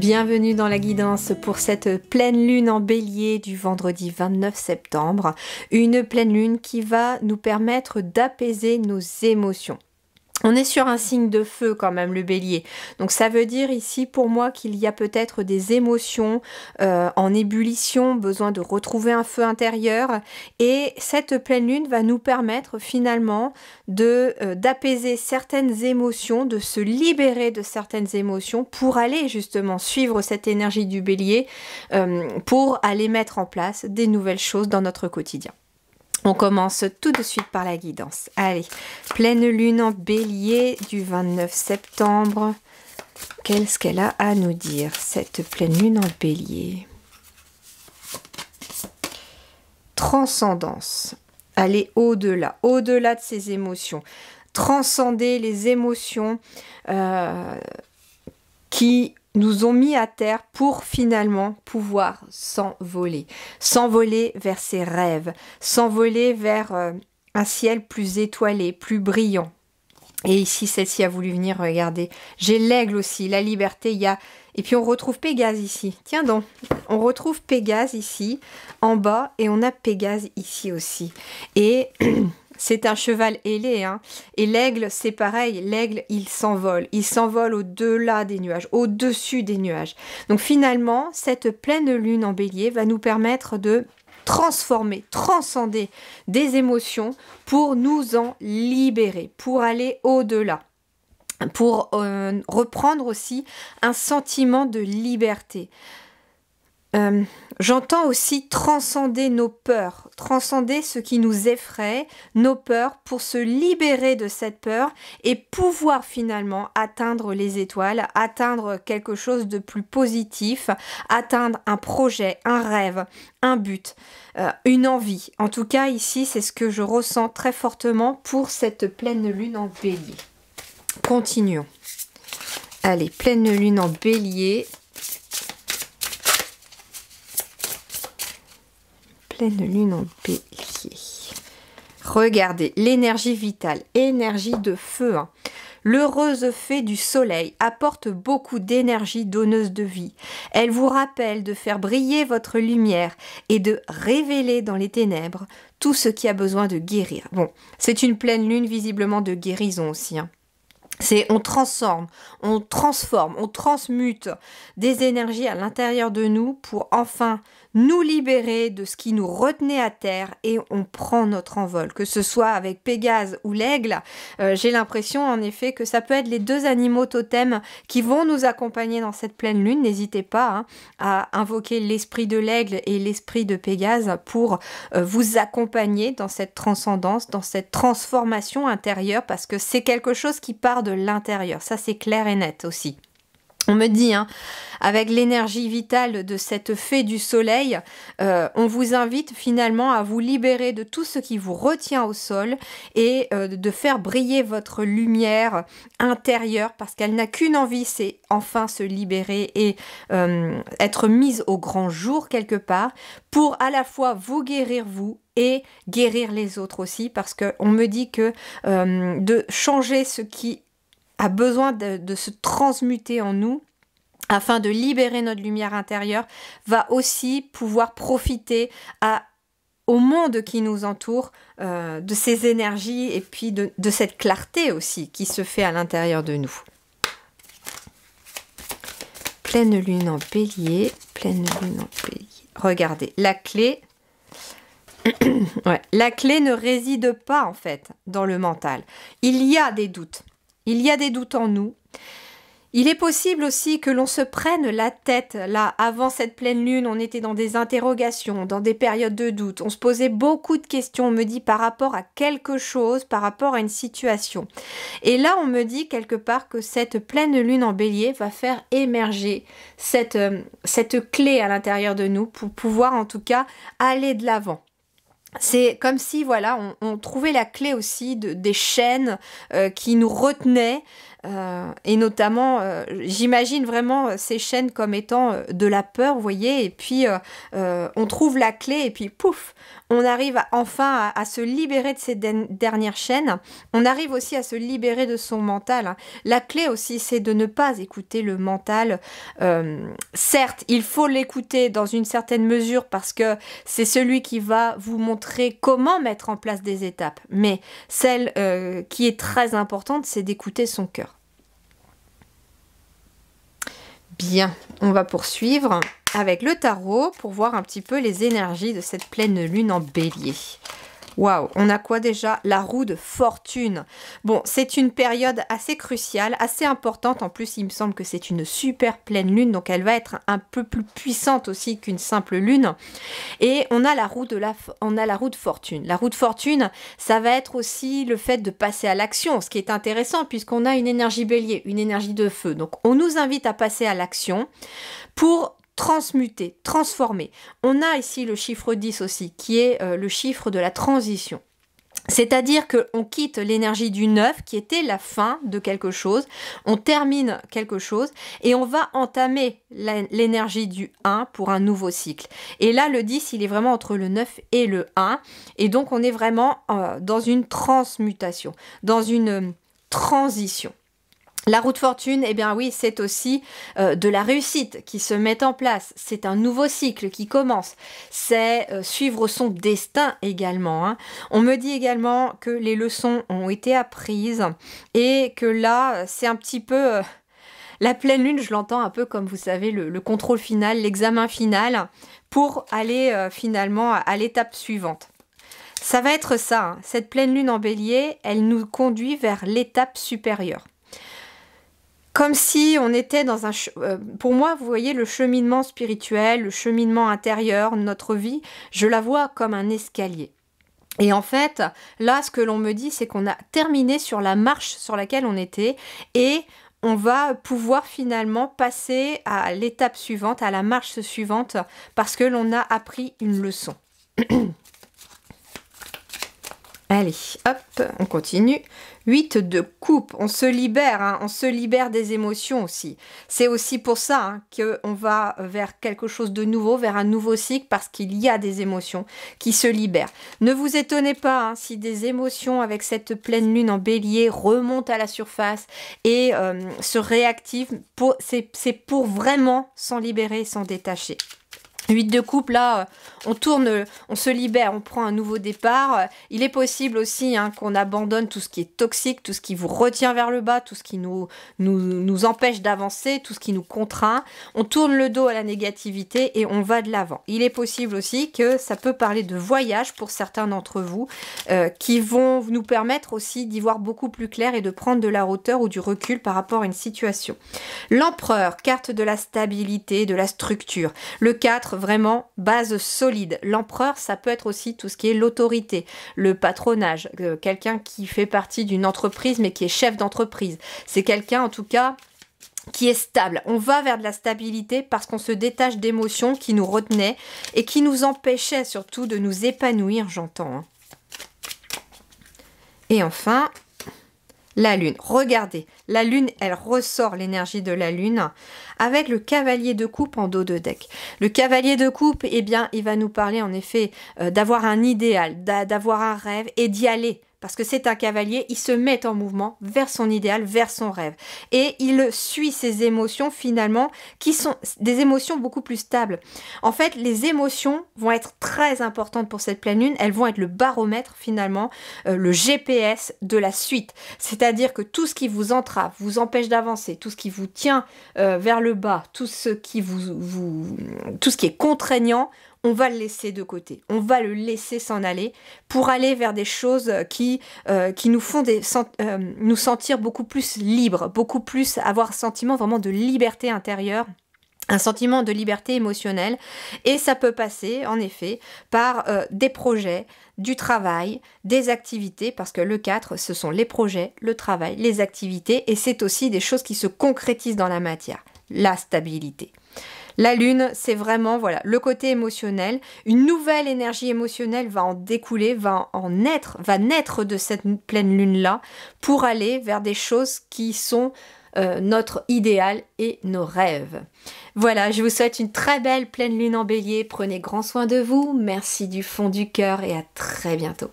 Bienvenue dans la guidance pour cette pleine lune en bélier du vendredi 29 septembre. Une pleine lune qui va nous permettre d'apaiser nos émotions. On est sur un signe de feu quand même, le bélier. Donc ça veut dire ici pour moi qu'il y a peut-être des émotions en ébullition, besoin de retrouver un feu intérieur. Et cette pleine lune va nous permettre finalement d'apaiser certaines émotions, de se libérer de certaines émotions pour aller justement suivre cette énergie du bélier, pour aller mettre en place des nouvelles choses dans notre quotidien. On commence tout de suite par la guidance. Allez, pleine lune en bélier du 29 septembre. Qu'est-ce qu'elle a à nous dire, cette pleine lune en bélier? Transcendance. Aller au-delà, au-delà de ses émotions. Transcender les émotions qui nous ont mis à terre pour finalement pouvoir s'envoler. S'envoler vers ses rêves, s'envoler vers un ciel plus étoilé, plus brillant. Et ici, celle-ci a voulu venir, regardez. J'ai l'aigle aussi, la liberté, il y a... Et puis on retrouve Pégase ici. Tiens donc, on retrouve Pégase ici, en bas, et on a Pégase ici aussi. Et... c'est un cheval ailé, hein. Et l'aigle, c'est pareil. L'aigle, il s'envole. Il s'envole au-delà des nuages, au-dessus des nuages. Donc finalement, cette pleine lune en bélier va nous permettre de transformer, transcender des émotions pour nous en libérer, pour aller au-delà. Pour reprendre aussi un sentiment de liberté. J'entends aussi transcender nos peurs, transcender ce qui nous effraie, nos peurs, pour se libérer de cette peur et pouvoir finalement atteindre les étoiles, atteindre quelque chose de plus positif, atteindre un projet, un rêve, un but, une envie. En tout cas, ici, c'est ce que je ressens très fortement pour cette pleine lune en bélier. Continuons. Allez, pleine lune en bélier. Pleine lune en bélier. Regardez, l'énergie vitale, énergie de feu. Hein. L'heureuse fée du soleil apporte beaucoup d'énergie donneuse de vie. Elle vous rappelle de faire briller votre lumière et de révéler dans les ténèbres tout ce qui a besoin de guérir. Bon, c'est une pleine lune visiblement de guérison aussi. Hein. On transforme, on transmute des énergies à l'intérieur de nous pour enfin nous libérer de ce qui nous retenait à terre et on prend notre envol. Que ce soit avec Pégase ou l'aigle, j'ai l'impression en effet que ça peut être les deux animaux totems qui vont nous accompagner dans cette pleine lune. N'hésitez pas à invoquer l'esprit de l'aigle et l'esprit de Pégase pour vous accompagner dans cette transcendance, dans cette transformation intérieure, parce que c'est quelque chose qui part de l'intérieur. Ça, c'est clair et net aussi. On me dit, hein, avec l'énergie vitale de cette fée du soleil, on vous invite finalement à vous libérer de tout ce qui vous retient au sol et de faire briller votre lumière intérieure, parce qu'elle n'a qu'une envie, c'est enfin se libérer et être mise au grand jour quelque part, pour à la fois vous guérir vous et guérir les autres aussi, parce qu'on me dit que de changer ce qui a besoin de se transmuter en nous, afin de libérer notre lumière intérieure, va aussi pouvoir profiter au monde qui nous entoure, de ces énergies et puis de cette clarté aussi qui se fait à l'intérieur de nous. Pleine lune en bélier, pleine lune en bélier. Regardez, la clé... ouais, la clé ne réside pas en fait dans le mental. Il y a des doutes. Il y a des doutes en nous. Il est possible aussi que l'on se prenne la tête. Là, avant cette pleine lune, on était dans des interrogations, dans des périodes de doute. On se posait beaucoup de questions, on me dit, par rapport à quelque chose, par rapport à une situation. Et là, on me dit quelque part que cette pleine lune en bélier va faire émerger cette clé à l'intérieur de nous pour pouvoir en tout cas aller de l'avant. C'est comme si, voilà, on trouvait la clé aussi des chaînes qui nous retenaient et notamment, j'imagine vraiment ces chaînes comme étant de la peur, vous voyez, et puis on trouve la clé, et puis pouf, on arrive enfin à se libérer de ces dernières chaînes. On arrive aussi à se libérer de son mental, hein. La clé aussi, c'est de ne pas écouter le mental. Certes, il faut l'écouter dans une certaine mesure parce que c'est celui qui va vous montrer comment mettre en place des étapes. Mais celle qui est très importante, c'est d'écouter son cœur. Bien, on va poursuivre avec le tarot pour voir un petit peu les énergies de cette pleine lune en bélier. Waouh, on a quoi déjà? La roue de fortune. Bon, c'est une période assez cruciale, assez importante. En plus, il me semble que c'est une super pleine lune, donc elle va être un peu plus puissante aussi qu'une simple lune. Et on a la roue de fortune. La roue de fortune, ça va être aussi le fait de passer à l'action, ce qui est intéressant puisqu'on a une énergie bélier, une énergie de feu. Donc, on nous invite à passer à l'action pour transmuter, transformer. On a ici le chiffre 10 aussi, qui est le chiffre de la transition. C'est-à-dire qu'on quitte l'énergie du 9, qui était la fin de quelque chose, on termine quelque chose, et on va entamer l'énergie du 1 pour un nouveau cycle. Et là, le 10, il est vraiment entre le 9 et le 1, et donc on est vraiment dans une transmutation, dans une transition. La roue de fortune, eh bien oui, c'est aussi de la réussite qui se met en place. C'est un nouveau cycle qui commence. C'est suivre son destin également, hein. On me dit également que les leçons ont été apprises et que là, c'est un petit peu... la pleine lune, je l'entends un peu comme, vous savez, le contrôle final, l'examen final, pour aller finalement à l'étape suivante. Ça va être ça, hein. Cette pleine lune en bélier, elle nous conduit vers l'étape supérieure. Comme si on était dans un... pour moi, vous voyez, le cheminement spirituel, le cheminement intérieur, notre vie, je la vois comme un escalier. Et en fait, là, ce que l'on me dit, c'est qu'on a terminé sur la marche sur laquelle on était et on va pouvoir finalement passer à l'étape suivante, à la marche suivante, parce que l'on a appris une leçon. Allez, hop, on continue. 8 de coupe, on se libère, hein, on se libère des émotions aussi. C'est aussi pour ça hein, qu'on va vers quelque chose de nouveau, vers un nouveau cycle, parce qu'il y a des émotions qui se libèrent. Ne vous étonnez pas hein, si des émotions avec cette pleine lune en bélier remontent à la surface et se réactivent. C'est pour vraiment s'en libérer, s'en détacher. 8 de coupe, là, on tourne, on se libère, on prend un nouveau départ. Il est possible aussi hein, qu'on abandonne tout ce qui est toxique, tout ce qui vous retient vers le bas, tout ce qui nous empêche d'avancer, tout ce qui nous contraint. On tourne le dos à la négativité et on va de l'avant. Il est possible aussi que ça peut parler de voyage pour certains d'entre vous qui vont nous permettre aussi d'y voir beaucoup plus clair et de prendre de la hauteur ou du recul par rapport à une situation. L'empereur, carte de la stabilité, de la structure. Le 4, vraiment base solide. L'empereur, ça peut être aussi tout ce qui est l'autorité, le patronage, quelqu'un qui fait partie d'une entreprise mais qui est chef d'entreprise. C'est quelqu'un en tout cas qui est stable. On va vers de la stabilité parce qu'on se détache d'émotions qui nous retenaient et qui nous empêchaient surtout de nous épanouir, j'entends. Hein. Et enfin... la lune, regardez, la lune, elle ressort l'énergie de la lune avec le cavalier de coupe en dos de deck. Le cavalier de coupe, eh bien, il va nous parler en effet d'avoir un idéal, d'avoir un rêve et d'y aller. Parce que c'est un cavalier, il se met en mouvement vers son idéal, vers son rêve. Et il suit ses émotions finalement, qui sont des émotions beaucoup plus stables. En fait, les émotions vont être très importantes pour cette pleine lune. Elles vont être le baromètre finalement, le GPS de la suite. C'est-à-dire que tout ce qui vous entrave, vous empêche d'avancer, tout ce qui vous tient vers le bas, tout ce qui tout ce qui est contraignant, on va le laisser de côté, on va le laisser s'en aller pour aller vers des choses qui nous font nous sentir beaucoup plus libres, beaucoup plus avoir un sentiment vraiment de liberté intérieure, un sentiment de liberté émotionnelle. Et ça peut passer en effet par des projets, du travail, des activités, parce que le 4, ce sont les projets, le travail, les activités, et c'est aussi des choses qui se concrétisent dans la matière, la stabilité. La lune, c'est vraiment voilà le côté émotionnel. Une nouvelle énergie émotionnelle va en découler, va naître de cette pleine lune-là pour aller vers des choses qui sont notre idéal et nos rêves. Voilà, je vous souhaite une très belle pleine lune en bélier. Prenez grand soin de vous. Merci du fond du cœur et à très bientôt.